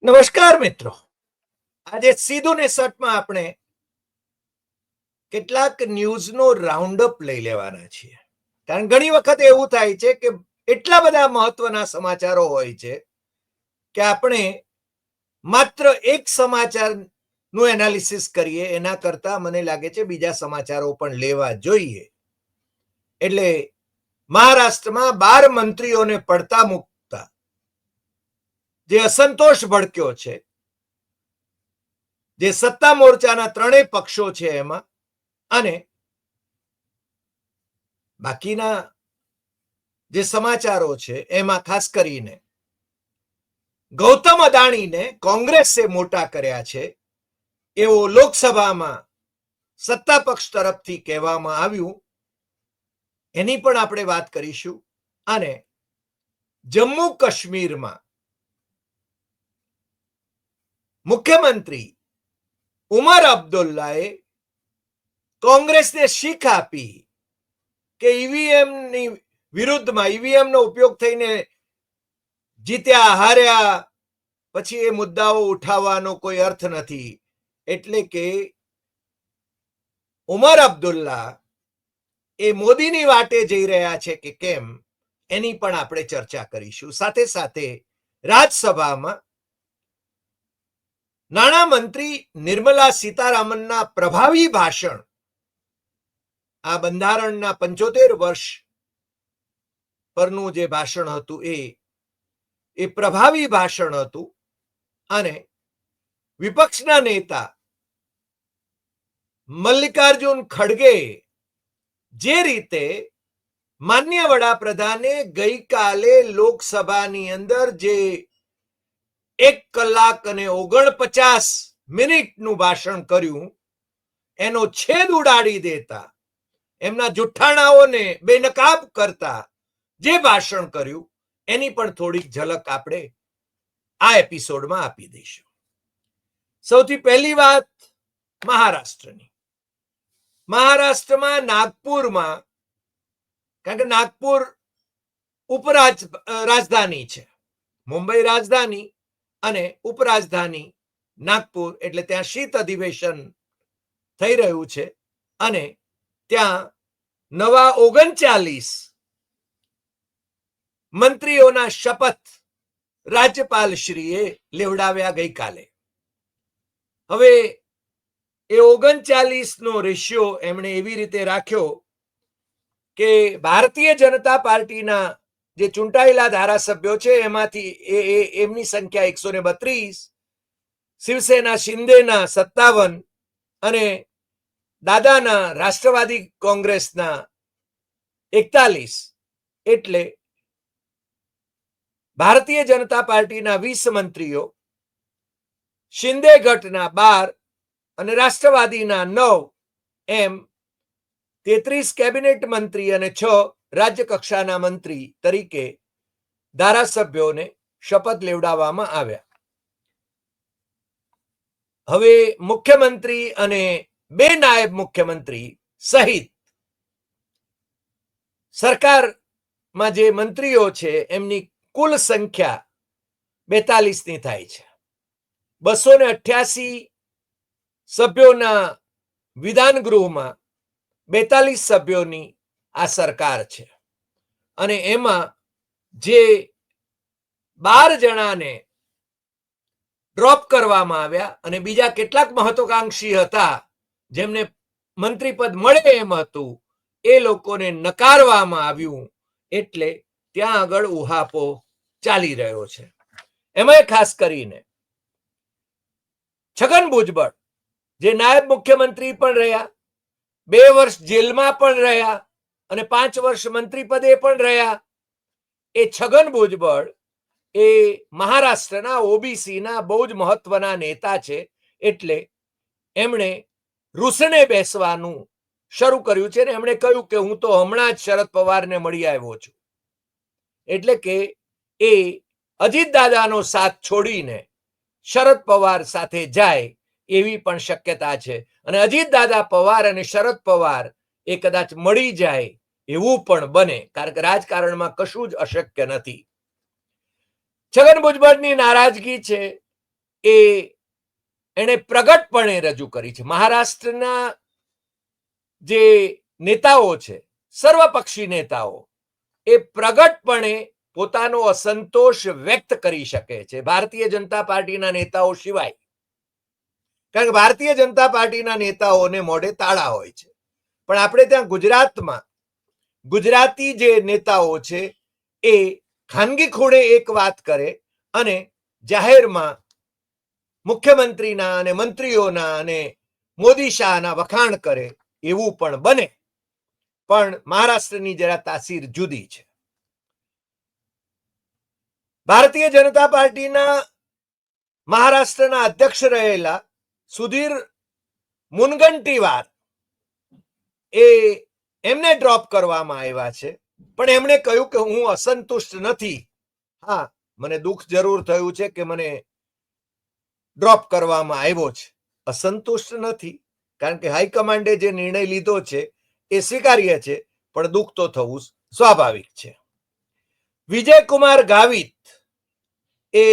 નમસ્કાર મિત્રો, આજે સીધું ને સટમાં આપણે કેટલાક ન્યૂઝનો રાઉન્ડ અપ લઈ લેવાના છીએ. કારણ ઘણી વખત એવું થાય છે કે એટલા બધા મહત્વના સમાચારો હોય છે કે આપણે માત્ર એક સમાચારનું એનાલિસિસ કરીએ એના કરતા મને લાગે છે બીજા સમાચારો પણ લેવા જોઈએ. એટલે મહારાષ્ટ્રમાં 12 મંત્રીઓને પડતા મૂકતા જે અસંતોષ ભડક્યો છે, જે સત્તા મોરચાના ત્રણેય પક્ષો છે એમાં, અને બાકીના જે સમાચારો છે એમાં ખાસ કરીને ગૌતમ અદાણીને કોંગ્રેસે મોટા કર્યા છે એવો લોકસભામાં સત્તા પક્ષ તરફથી કહેવામાં આવ્યું, એની પણ આપણે વાત કરીશું. અને જમ્મુ કાશ્મીરમાં મુખ્યમંત્રી ઉમર અબ્દુલ્લાએ કોંગ્રેસને શીખ આપી કે ઈવીએમની વિરુદ્ધમાં ઈવીએમનો ઉપયોગ થઈને જીત્યા હાર્યા પછી એ મુદ્દાઓ ઉઠાવવાનો કોઈ અર્થ નથી. એટલે કે ઉમર અબ્દુલ્લા એ મોદીની વાટે જઈ રહ્યા છે કે કેમ, એની પણ આપણે ચર્ચા કરીશું. સાથે સાથે રાજ્યસભામાં નાણામંત્રી નિર્મલા સીતારામનના પ્રભાવી ભાષણ, આ બંધારણના 75 વર્ષ પરનું જે ભાષણ હતું એ પ્રભાવી ભાષણ હતું. અને વિપક્ષના નેતા મલ્લિકાર્જુન ખડગે જે રીતે માન્ય વડાપ્રધાને ગઈકાલે લોકસભાની અંદર જે 1 કલાક અને 49 મિનિટનું ભાષણ કર્યું એનો છેદ ઉડાડી દેતા, એમના જુઠ્ઠાણાઓને બેનકાબ કરતા જે ભાષણ કર્યું એની પણ થોડીક ઝલક આપણે આ એપિસોડમાં આપી દઈશું. સૌથી પહેલી વાત મહારાષ્ટ્રની. મહારાષ્ટ્રમાં નાગપુરમાં, કારણ કે નાગપુર ઉપરાજધાની છે, મુંબઈ રાજધાની અને ઉપરાજધાની નાગપુર, એટલે ત્યાં શીત અધિવેશન થઈ રહ્યું છે. અને ત્યાં નવા 39 મંત્રીઓના શપથ રાજ્યપાલશ્રીએ લેવડાવ્યા ગઈકાલે. હવે એ 39 નો રેશિયો એમણે એવી રીતે રાખ્યો કે ભારતીય જનતા પાર્ટીના જે ચૂંટાયેલા ધારાસભ્યો છે એમાંથી એમની સંખ્યા 132, શિવસેના શિંદેના 57 અને દાદાના રાષ્ટ્રવાદી કોંગ્રેસના 41, એટલે ભારતીય જનતા પાર્ટીના 20 મંત્રીઓ, શિંદે ગઢના 12 અને રાષ્ટ્રવાદીના 9, એમ 33 કેબિનેટ મંત્રી અને 6 રાજ્ય કક્ષાના મંત્રી તરીકે ધારાસભ્યોને શપથ લેવડાવવામાં આવ્યા. હવે મુખ્યમંત્રી અને 2 નાયબ મુખ્યમંત્રી સહિત સરકારમાં જે મંત્રીઓ છે એમની કુલ સંખ્યા 42ની થાય છે. 288 સભ્યોના વિધાન ગૃહમાં 42 સભ્યોની આ સરકાર છે. અને એમાં જે 12 જણાને ડ્રોપ કરવામાં આવ્યા અને બીજા કેટલાક મહત્વાકાંક્ષી હતા જેમને મંત્રી પદ મળે એમ હતું, એ લોકોને નકારવામાં આવ્યું. એટલે ત્યાં આગળ ઉહાપો ચાલી રહ્યો છે. એમાં ખાસ કરીને છગન ભુજબળ, જે નાયબ મુખ્યમંત્રી પણ રહ્યા, 2 વર્ષ જેલમાં પણ રહ્યા અને 5 વર્ષ મંત્રી પદે પણ રહ્યા, એ છગન ભુજબળ એ મહારાષ્ટ્રના ઓબીસીના બહુ જ મહત્વના નેતા છે. એટલે એમણે રૂસને બેસવાનું શરૂ કર્યું છે. ને એમણે કહ્યું કે હું તો હમણાં જ શરદ પવારને મળી આવ્યો છું. એટલે કે એ અજીતદાદાનો સાથ છોડીને શરદ પવાર સાથે જાય એવી પણ શક્યતા છે. અને અજીતદાદા પવાર અને શરદ પવાર એ કદાચ મળી જાય એવું પણ બને, કારણ કે રાજકારણમાં કશું જ અશક્ય નથી. છગન ભુજબળની નારાજગી છે એણે પ્રગટપણે રજૂ કરી છે. મહારાષ્ટ્રના જે નેતાઓ છે, સર્વપક્ષી નેતાઓ, એ પ્રગટપણે પોતાનો અસંતોષ વ્યક્ત કરી શકે છે, ભારતીય જનતા પાર્ટીના નેતાઓ સિવાય. કારણ કે ભારતીય જનતા પાર્ટીના નેતાઓને મોઢે તાળા હોય છે. પણ આપણે ત્યાં ગુજરાતમાં ગુજરાતી જે નેતાઓ છે એ ખાનગી ખૂણે એક વાત કરે અને જાહેરમાં મુખ્યમંત્રીના અને મંત્રીઓના અને મોદી શાહના વખાણ કરે, એવું પણ બને. પણ મહારાષ્ટ્રની જરા તાસીર જુદી છે. ભારતીય જનતા પાર્ટીના મહારાષ્ટ્રના અધ્યક્ષ રહેલા સુધીર મુનગંટીવાર એમને ડ્રોપ કરવામાં આવ્યા છે. પણ એમણે કહ્યું કે હું અસંતુષ્ટ નથી. હા, મને દુઃખ જરૂર થયું છે કે મને ડ્રોપ કરવામાં આવ્યો છે. અસંતુષ્ટ નથી, કારણ કે હાઈકમાન્ડે જે નિર્ણય લીધો છે એ સ્વીકાર્ય છે, પણ દુઃખ તો થવું સ્વાભાવિક છે. વિજયકુમાર ગાવિત એ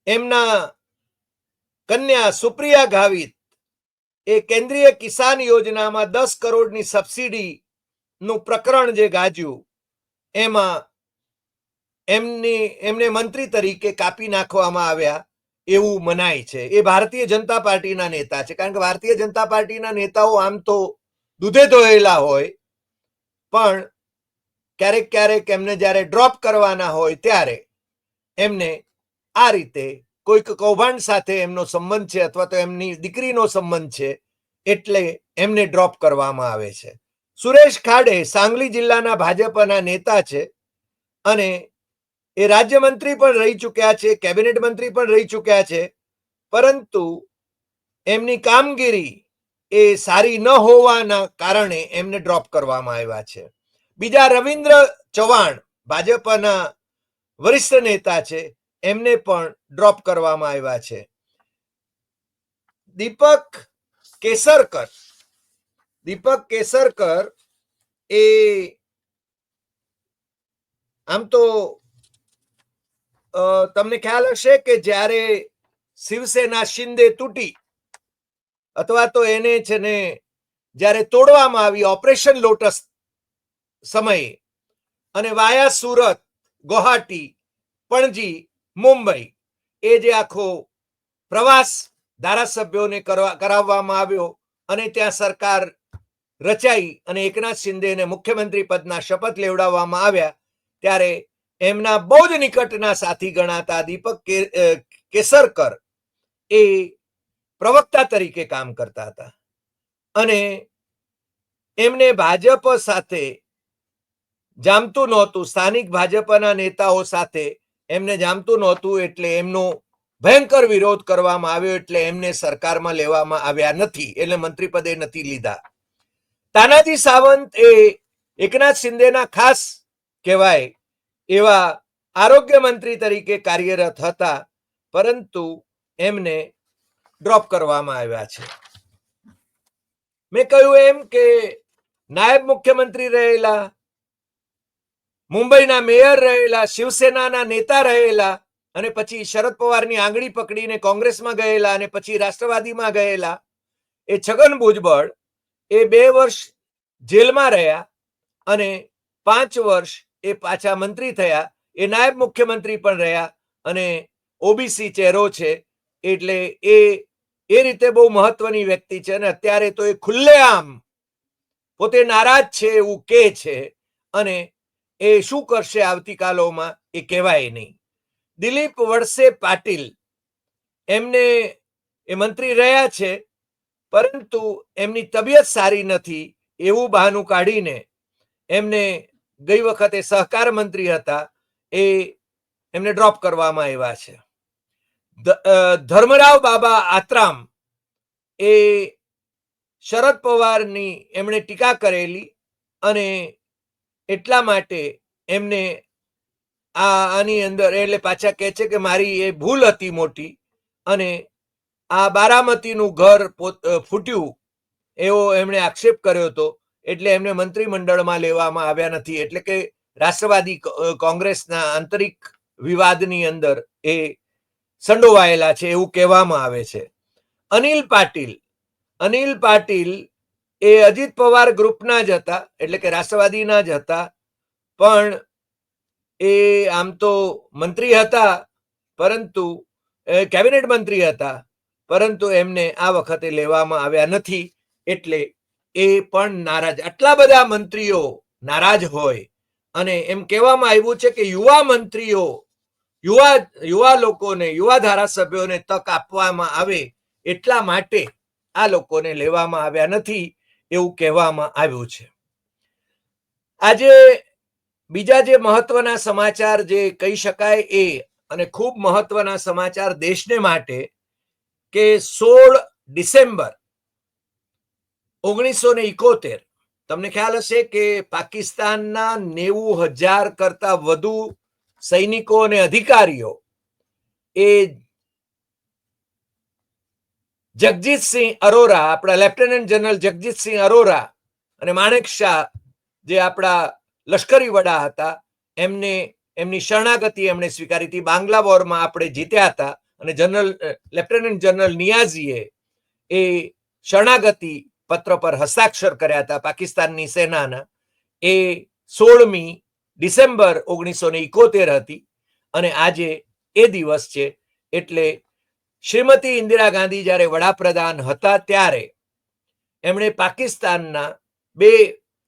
એમના કન્યા સુપ્રિયા ગાવિત એ કેન્દ્રીય કિસાન યોજનામાં 10 કરોડની સબસિડી નું પ્રકરણ જે ગાજ્યું, એમાં એમને મંત્રી તરીકે કાપી નાખવામાં આવ્યા એવું મનાય છે. એ ભારતીય જનતા પાર્ટીના નેતા છે. કારણ કે ભારતીય જનતા પાર્ટીના નેતાઓ આમ તો દૂધે ધોયેલા હોય, પણ ક્યારેક ક્યારેક એમને જ્યારે ડ્રોપ કરવાના હોય ત્યારે એમને આ રીતે કોઈક કૌભાંડ સાથે એમનો સંબંધ છે અથવા તો એમની દીકરીનો સંબંધ છે એટલે એમને ડ્રોપ કરવામાં આવે છે. સુરેશ ખાડે સાંગલી જિલ્લાના ભાજપના નેતા છે અને એ રાજ્યમંત્રી પણ રહી ચૂક્યા છે, કેબિનેટ મંત્રી પણ રહી ચૂક્યા છે, પરંતુ એમની કામગીરી એ સારી ન હોવાના કારણે એમને ડ્રોપ કરવામાં આવ્યા છે. બીજા રવિન્દ્ર ચૌહાણ ભાજપના વરિષ્ઠ નેતા છે, એમને પણ ડ્રોપ કરવામાં આવ્યા છે. દીપક કેસરકર એ આમ તો તમને ખ્યાલ હશે કે જ્યારે શિવસેના શિંદે તૂટી અથવા તો એને છે ને જ્યારે તોડવામાં આવી ઓપરેશન લોટસ સમયે અને વાયા સુરત, ગુવાહાટી, પણજી, મુંબઈ એ જે આખો પ્રવાસ ધારાસભ્યોને કરાવવામાં આવ્યો અને ત્યાં સરકાર રચાઈ અને એકનાથ શિંદેને મુખ્યમંત્રી પદના શપથ લેવડાવવામાં આવ્યા, ત્યારે એમના બહુ જ નિકટના સાથી ગણાતા દીપક કેસરકર એ પ્રવક્તા તરીકે કામ કરતા હતા અને એમને ભાજપ સાથે જામતું નહોતું. સ્થાનિક ભાજપના નેતાઓ સાથે એમને જામતું નહોતું, એટલે એમનો ભયંકર વિરોધ કરવામાં આવ્યો, એટલે એમને સરકારમાં લેવામાં આવ્યા નથી, એટલે મંત્રી પદે નથી લીધા. તાનાજી સાવંત એ એકનાથ શિંદેના ખાસ કહેવાય એવા આરોગ્ય મંત્રી તરીકે કાર્યરત હતા, પરંતુ એમને ડ્રોપ કરવામાં આવ્યા છે. મેં કહ્યું એમ કે નાયબ મુખ્યમંત્રી રહેલા, મુંબઈના મેયર રહેલા, શિવસેનાના નેતા રહેલા અને પછી શરદ પવારની આંગળી પકડીને કોંગ્રેસમાં ગયેલા અને પછી રાષ્ટ્રવાદીમાં ગયેલા એ છગન ભુજબળ એ 2 વર્ષ જેલમાં રહ્યા અને 5 વર્ષ એ પાછા મંત્રી થયા. એ નાયબ મુખ્યમંત્રી પણ રહ્યા અને ઓબીસી ચહેરો છે, એટલે એ રીતે બહુ મહત્વની વ્યક્તિ છે અને અત્યારે તો એ ખુલ્લેઆમ પોતે નારાજ છે એવું કહે છે અને એ શું કરશે આવતીકાલોમાં એ કહેવાય નહીં. દિલીપ વળસે પાટીલ એમને એ મંત્રી રહ્યા છે, પરંતુ એમની તબિયત સારી નથી એવું બહાનું કાઢીને એમને ગઈ વખતે સહકાર મંત્રી હતા એમને ડ્રોપ કરવામાં આવ્યા છે. ધર્મરાવ બાબા આત્રામ એ શરદ પવારની એમણે ટીકા કરેલી અને એટલા માટે એમને આની અંદર એટલે પાછા કહે છે કે મારી એ ભૂલ હતી મોટી અને આ બારામતીનું ઘર ફૂટ્યું એવો એમણે આક્ષેપ કર્યો હતો, એટલે એમને મંત્રીમંડળમાં લેવામાં આવ્યા નથી. એટલે કે રાષ્ટ્રવાદી કોંગ્રેસના આંતરિક વિવાદની અંદર એ સંડોવાયેલા છે એવું કહેવામાં આવે છે. અનિલ પાટીલ એ અજીત પવાર ગ્રુપના જ હતા, એટલે કે રાષ્ટ્રવાદીના જ હતા, પણ એ આમ તો મંત્રી હતા, પરંતુ કેબિનેટ મંત્રી હતા, પરંતુ એમને આ વખતે લેવામાં આવ્યા નથી, એટલે એ પણ નારાજ. આટલા બધા મંત્રીઓ નારાજ હોય અને એમ કહેવામાં આવ્યું છે કે યુવા મંત્રીઓ, યુવા લોકોને, યુવા ધારાસભ્યોને તક આપવામાં આવે એટલા માટે આ લોકોને લેવામાં આવ્યા નથી એવું કહેવામાં આવ્યું છે. આજે બીજા જે મહત્વના સમાચાર જે કહી શકાય એ, અને ખૂબ મહત્વના સમાચાર દેશને માટે, કે 16 ડિસેમ્બર 1971, તમને ખ્યાલ હશે કે પાકિસ્તાનના 90,000 કરતા વધુ સૈનિકો અને અધિકારીઓ એ જગજીતસિંહ અરોરા, આપણા લેફ્ટનન્ટ જનરલ જગજીતસિંહ અરોરા અને માણેક શાહ, જે આપણા લશ્કરી વડા હતા, એમની શરણાગતિ એમણે સ્વીકારી હતી. બાંગ્લા વોરમાં આપણે જીત્યા હતા અને લેફ્ટનન્ટ જનરલ નિયાઝીએ એ શરણાગતિ પત્ર પર હસ્તાક્ષર કર્યા હતા પાકિસ્તાનની સેનાના. એ 16મી ડિસેમ્બર 1971 હતી અને આજે એ દિવસ છે. એટલે શ્રીમતી ઇન્દિરા ગાંધી જ્યારે વડાપ્રધાન હતા ત્યારે એમણે પાકિસ્તાનના 2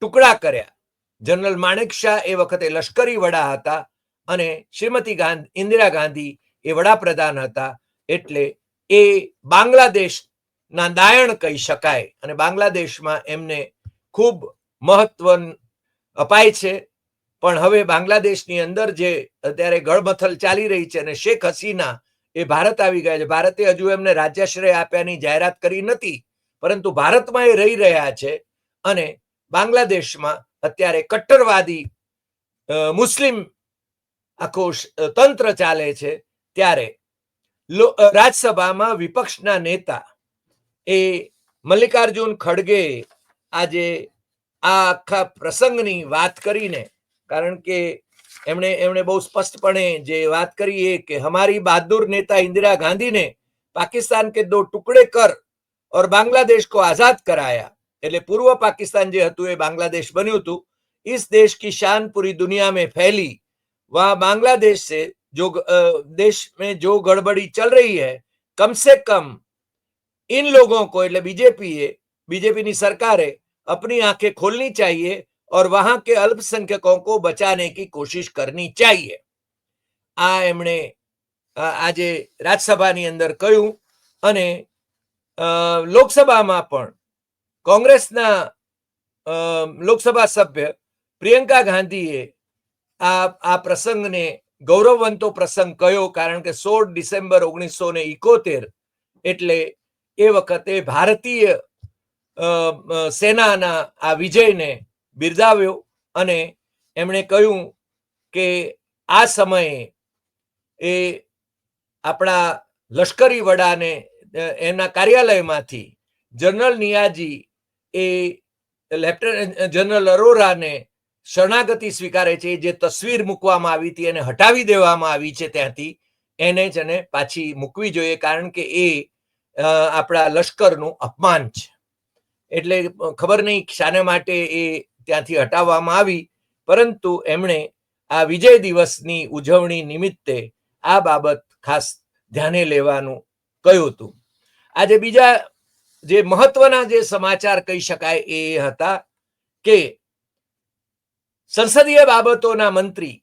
ટુકડા કર્યા. જનરલ માણેક શાહ એ વખતે લશ્કરી વડા હતા અને શ્રીમતી ઇન્દિરા ગાંધી એ વડાપ્રધાન હતા. એટલે એ બાંગ્લાદેશના દાયણ કહી શકાય અને બાંગ્લાદેશમાં એમને ખૂબ મહત્વ અપાય છે. પણ હવે બાંગ્લાદેશની અંદર જે અત્યારે ગળમથલ ચાલી રહી છે અને શેખ હસીના એ ભારત આવી ગયા છે. ભારતે હજુ એમને રાજ્યાશ્રય આપ્યાની જાહેરાત કરી નથી, પરંતુ ભારતમાં એ રહી રહ્યા છે અને બાંગ્લાદેશમાં અત્યારે કટ્ટરવાદી મુસ્લિમ આખો તંત્ર ચાલે છે. ત્યારે રાજ્યસભામાં વિપક્ષના નેતા એ મલ્લિકાર્જુન ખડગે આજે આ આખા પ્રસંગની વાત કરીને, કારણ કે એમણે બહુ સ્પષ્ટપણે જે વાત કરી એ કે હમારી બહાદુર નેતા इंदिरा गांधी ने पाकिस्तान के 2 टुकड़े कर और बांग्लादेश को आजाद कराया. એટલે પૂર્વ પાકિસ્તાન જે હતું એ બાંગ્લાદેશ બન્યું હતું. इस देश की शान पूरी दुनिया में फैली, वहां बांग्लादेश से जो देश में जो गड़बड़ी चल रही है, कम से कम इन लोगों को, એટલે बीजेपी सरकारे अपनी आंखें खोलनी चाहिए और वहां के अल्पसंख्यकों को बचाने की कोशिश करनी चाहिए. આ એમણે આજે રાજ્યસભાની અંદર કહ્યું. અને લોકસભામાં પણ કોંગ્રેસના લોકસભા સભ્ય પ્રિયંકા ગાંધીએ આ પ્રસંગને ગૌરવવંતો પ્રસંગ કહ્યો, કારણ કે 16 ડિસેમ્બર 1971 એટલે એ વખતે ભારતીય સેનાના આ વિજયને બિરદાવ્યો અને એમણે કહ્યું કે આ સમયે એ આપણા લશ્કરી વડાને એના કાર્યાલયમાંથી જનરલ નિયાજી એ લેફ્ટનન્ટ જનરલ અરોરાને શરણાગતિ સ્વીકારે છે. જે તસવીર મૂકવામાં આવી હતી એને હટાવી દેવામાં આવી છે ત્યાંથી, એને જ એને પાછી મૂકવી જોઈએ, કારણ કે એ આપણા લશ્કરનું અપમાન છે. એટલે ખબર નહીં શાને માટે એ ત્યાંથી હટાવવામાં આવી, પરંતુ એમણે આ વિજય દિવસની ઉજવણી નિમિત્તે આ બાબત ખાસ ધ્યાને લેવાનું કહ્યું હતું. આજે બીજા જે મહત્વના જે સમાચાર કહી શકાય એ હતા કે સંસદીય બાબતોના મંત્રી,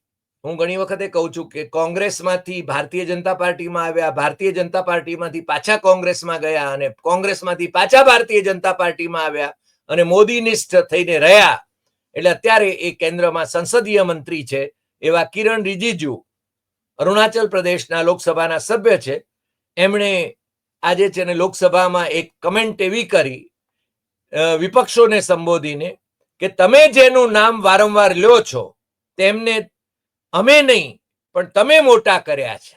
હું ઘણી વખતે કહું છું કે કોંગ્રેસમાંથી ભારતીય જનતા પાર્ટીમાં આવ્યા, ભારતીય જનતા પાર્ટીમાંથી પાછા કોંગ્રેસમાં ગયા અને કોંગ્રેસમાંથી પાછા ભારતીય જનતા પાર્ટીમાં આવ્યા અને મોદીનિષ્ઠ થઈને રહ્યા. એટલે અત્યારે એ કેન્દ્રમાં સંસદીય મંત્રી છે એવા કિરણ રિજિજુ, અરુણાચલ પ્રદેશના લોકસભાના સભ્ય છે. એમણે આજે છે ને લોકસભામાં એક કમેન્ટ એવી કરી વિપક્ષોને સંબોધીને કે તમે જેનું નામ વારંવાર લ્યો છો તેમને અમે નહીં પણ તમે મોટા કર્યા છે.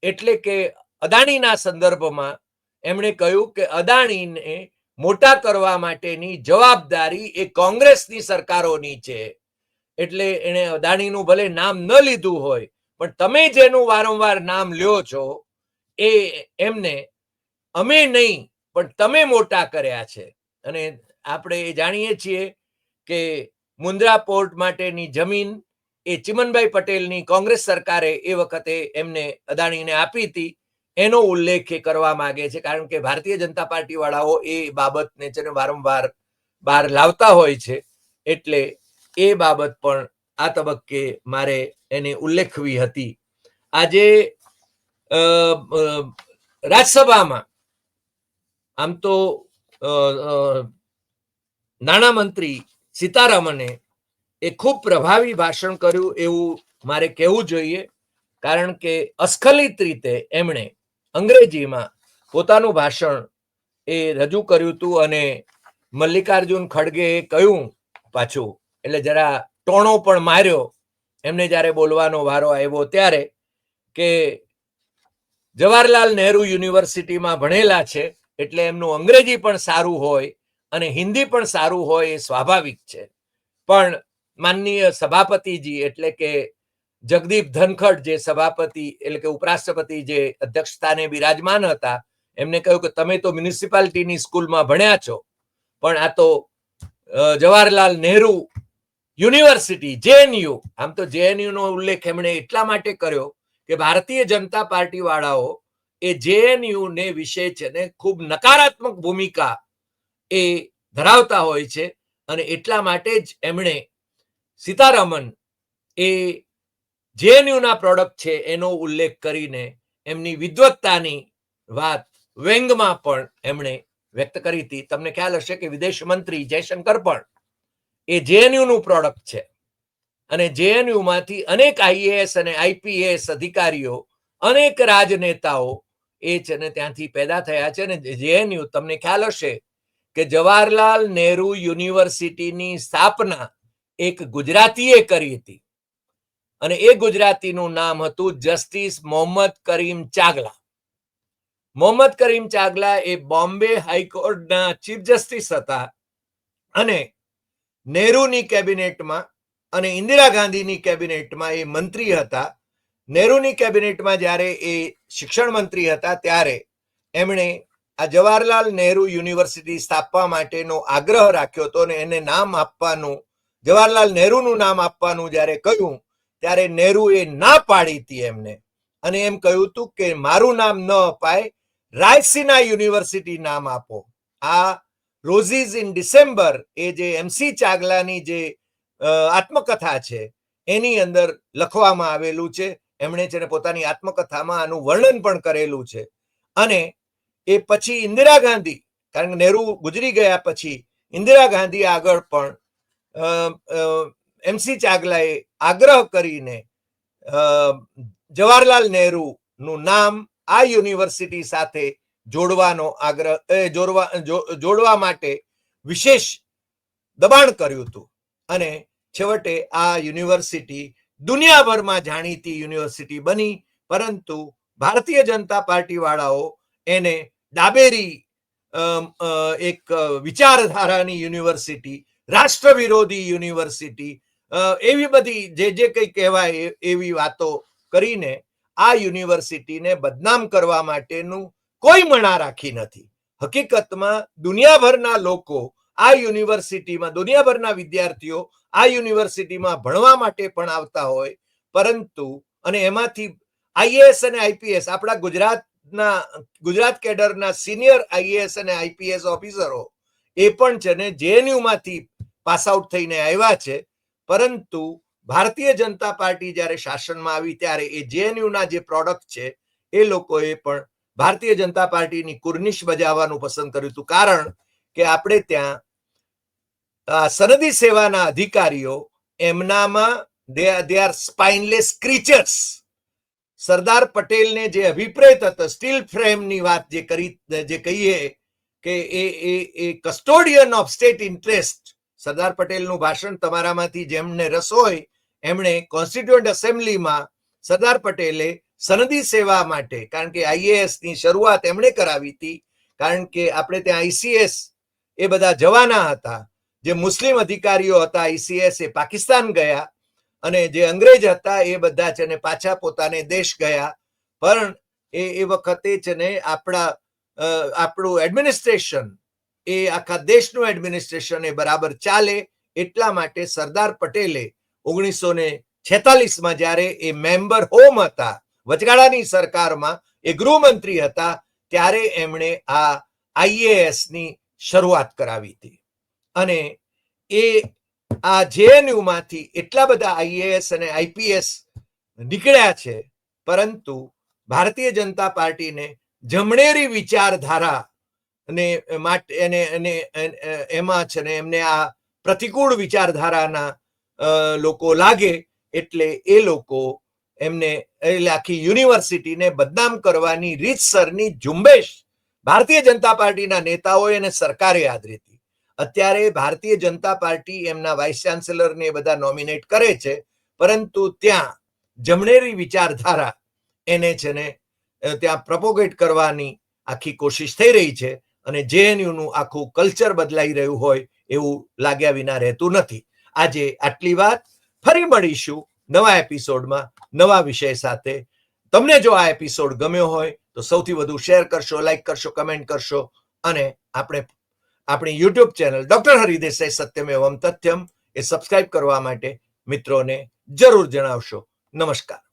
એટલે કે અદાણીના સંદર્ભમાં એમણે કહ્યું કે અદાણીને મોટા કરવા માટેની જવાબદારી એ કોંગ્રેસની સરકારોની છે. એટલે એણે અદાણીનું ભલે નામ ન લીધું હોય, પણ તમે જેનું વારંવાર નામ લ્યો છો એ એમને અમે નહીં પણ તમે મોટા કર્યા છે. અને આપણે જાણીએ છીએ કે મુન્દ્રા પોર્ટ માટેની જમીન એ ચિમનભાઈ પટેલની કોંગ્રેસ સરકારે એ વખતે એમને અદાણીને આપી હતી, એનો ઉલ્લેખ એ કરવા માંગે છે. કારણ કે ભારતીય જનતા પાર્ટી વાળાઓ એ બાબતને છે ને વારંવાર બહાર લાવતા હોય છે, એટલે એ બાબત પણ આ તબક્કે મારે એને ઉલ્લેખવી હતી. આજે રાજ્યસભામાં આમ તો નાણામંત્રી સીતારામને એ ખૂબ પ્રભાવી ભાષણ કર્યું એવું મારે કહેવું જોઈએ. કારણ કે અસ્ખલિત રીતે એમણે અંગ્રેજીમાં પોતાનું ભાષણ એ રજૂ કર્યું હતું. અને મલ્લિકાર્જુન ખડગેએ કહ્યું પાછું, એટલે જરા ટોણો પણ માર્યો એમને જ્યારે બોલવાનો વારો આવ્યો ત્યારે, કે જવાહરલાલ નહેરુ યુનિવર્સિટીમાં ભણેલા છે એટલે એમનું અંગ્રેજી પણ સારું હોય અને હિન્દી પણ સારું હોય એ સ્વાભાવિક છે. પણ માનનીય સભાપતિજી એટલે કે જગદીપ ધનખડ જે સભાપતિ એટલે કે ઉપરાષ્ટ્રપતિ જે અધ્યક્ષસ્થાને બિરાજમાન હતા, એમને કહ્યું કે તમે તો મ્યુનિસિપાલિટીની સ્કૂલમાં ભણ્યા છો, પણ આ તો જવાહરલાલ નહેરુ યુનિવર્સિટી JNU, આમ તો JNU નો ઉલ્લેખ એમણે એટલા માટે કર્યો કે ભારતીય જનતા પાર્ટી વાળાઓ એ JNU ને વિશે છે ને ખૂબ નકારાત્મક ભૂમિકા એ ધરાવતા હોય છે. અને એટલા માટે જ એમણે સીતારમન એ JNU ના પ્રોડક્ટ છે એનો ઉલ્લેખ કરીને એમની વિદ્વત્તાની વાત વ્યંગમાં પણ એમણે વ્યક્ત કરી હતી. તમને ખ્યાલ હશે કે વિદેશ મંત્રી જયશંકર પણ એ JNU નું પ્રોડક્ટ છે. અને JNU માંથી અનેક IAS અને IPS અધિકારીઓ, અનેક રાજનેતાઓ એ છે ને ત્યાંથી પેદા થયા છે. અને JNU તમને ખ્યાલ હશે કે જવાહરલાલ નહેરુ યુનિવર્સિટીની સ્થાપના એક ગુજરાતીએ કરી હતી, અને એ ગુજરાતીનું નામ હતું જસ્ટિસ મોહમ્મદ કરીમ ચાગલા. મોહમ્મદ કરીમ ચાગલા એ બોમ્બે હાઈકોર્ટના ચીફ જસ્ટિસ હતા, અને નહેરુની કેબિનેટમાં અને ઇન્દિરા ગાંધીની કેબિનેટમાં એ મંત્રી હતા. નહેરુની કેબિનેટમાં જ્યારે એ શિક્ષણ મંત્રી હતા ત્યારે એમણે આ જવાહરલાલ નહેરુ યુનિવર્સિટી સ્થાપવા માટેનો આગ્રહ રાખ્યો હતો, અને એને નામ આપવાનું, જવાહરલાલ નહેરુનું નામ આપવાનું જ્યારે કહ્યું ત્યારે નહેરુએ ના પાડી હતી એમને, અને એમ કહ્યું હતું કે મારું નામ ન અપાય, રાયસીના યુનિવર્સિટી નામ આપો. આ રોઝીઝ ઇન ડિસેમ્બર એ જે MC ચાગલાની જે આત્મકથા છે એની અંદર લખવામાં આવેલું છે. એમણે છે ને પોતાની આત્મકથામાં આનું વર્ણન પણ કરેલું છે. અને એ પછી ઇન્દિરા ગાંધી, કારણ કે નહેરુ ગુજરી ગયા પછી ઇન્દિરા ગાંધી આગળ પણ MC ચાગલાએ આગ્રહ કરીને જવાહરલાલ નહેરુ નું નામ આ યુનિવર્સિટી સાથે જોડવાનો આગ્રહ જોડવા માટે વિશેષ દબાણ કર્યું હતું. અને છેવટે આ યુનિવર્સિટી દુનિયાભરમાં જાણીતી યુનિવર્સિટી બની. પરંતુ ભારતીય જનતા પાર્ટી વાળાઓ એને ડાબેરી એક વિચારધારાની યુનિવર્સિટી, રાષ્ટ્ર વિરોધી યુનિવર્સિટી, એવી બધી જે કંઈ કહેવાય એવી વાતો કરીને આ યુનિવર્સિટીને બદનામ કરવા માટેનું કોઈ મણા રાખી નથી. હકીકતમાં દુનિયાભરના લોકો આ યુનિવર્સિટીમાં, દુનિયાભરના વિદ્યાર્થીઓ આ યુનિવર્સિટીમાં ભણવા માટે પણ આવતા હોય, પરંતુ અને એમાંથી IAS અને IPS આપણા ગુજરાત કેડરના સિનિયર IAS અને IPS ઓફિસરો એ પણ છે ને JNU માંથી પાસ આઉટ થઈને આવ્યા છે. પરંતુ ભારતીય જનતા પાર્ટી જ્યારે શાસનમાં આવી ત્યારે એ JNU ના જે પ્રોડક્ટ છે એ લોકોએ પણ ભારતીય જનતા પાર્ટીની કુર્નિશ બજાવવાનું પસંદ કર્યું હતું. કારણ કે આપણે ત્યાં સનદી સેવાના અધિકારીઓ એમનામાં they are spineless creatures. સરદાર પટેલને જે અભિપ્રેત હતો, સ્ટીલ ફ્રેમની વાત જે કહીએ કે એ custodian of state interest, Sardar પટેલનું ભાષણ તમારામાંથી જેમને રસ હોય એમણે કોન્સ્ટિટ્યુઅન્ટ એસેમ્બલીમાં સરદાર પટેલે સનદી સેવા માટે, કારણ કે IAS ની શરૂઆત એમણે કરાવી હતી, કારણ કે આપણે ત્યાં ICS એ બધા જવાના હતા. જે મુસ્લિમ અધિકારીઓ હતા ICS એ પાકિસ્તાન ગયા, અને જે અંગ્રેજ હતા એ બધા છે ને પાછા પોતાને દેશ ગયા. પણ એ વખતે છે ને આપણું એડમિનિસ્ટ્રેશન એ આખા દેશનું એડમિનિસ્ટ્રેશન એ બરાબર ચાલે એટલા માટે સરદાર પટેલે 1946માં જ્યારે એ મેમ્બર હોમ હતા, વચગાળાની સરકારમાં એ ગૃહમંત્રી હતા, ત્યારે એમણે આ IAS ની શરૂઆત કરાવી હતી. અને એ આ JNU માંથી એટલા બધા IAS અને IPS નીકળ્યા છે, પરંતુ ભારતીય જનતા પાર્ટીને જમણેરી વિચારધારા અને માટે એમાં છે ને એમને આ પ્રતિકૂળ વિચારધારાના લોકો લાગે એટલે એ લોકો એમને આખી યુનિવર્સિટીને બદનામ કરવાની રીતસરની ઝુંબેશ ભારતીય જનતા પાર્ટીના નેતાઓએ અને સરકારે આદરી હતી. અત્યારે ભારતીય જનતા પાર્ટી એમના વાઇસ ચાન્સેલરને એ બધા નોમિનેટ કરે છે, પરંતુ ત્યાં જમણેરી વિચારધારા એને છે ને ત્યાં પ્રોપોગેટ કરવાની આખી કોશિશ થઈ રહી છે, અને JNU નું આખું કલ્ચર બદલાઈ રહ્યું હોય એવું લાગ્યા વિના રહેતું નથી. આજે આટલી વાત. ફરી મળીશું નવા એપિસોડમાં નવા વિષય સાથે. તમને જો આ એપિસોડ ગમ્યો હોય તો સૌથી વધુ શેર કરશો, લાઈક કરશો, કમેન્ટ કરશો, અને આપણી યુટ્યુબ ચેનલ ડોક્ટર હરિદેસાઈ સત્યમ એવમ તથ્યમ એ સબસ્ક્રાઇબ કરવા માટે મિત્રોને જરૂર જણાવશો. નમસ્કાર.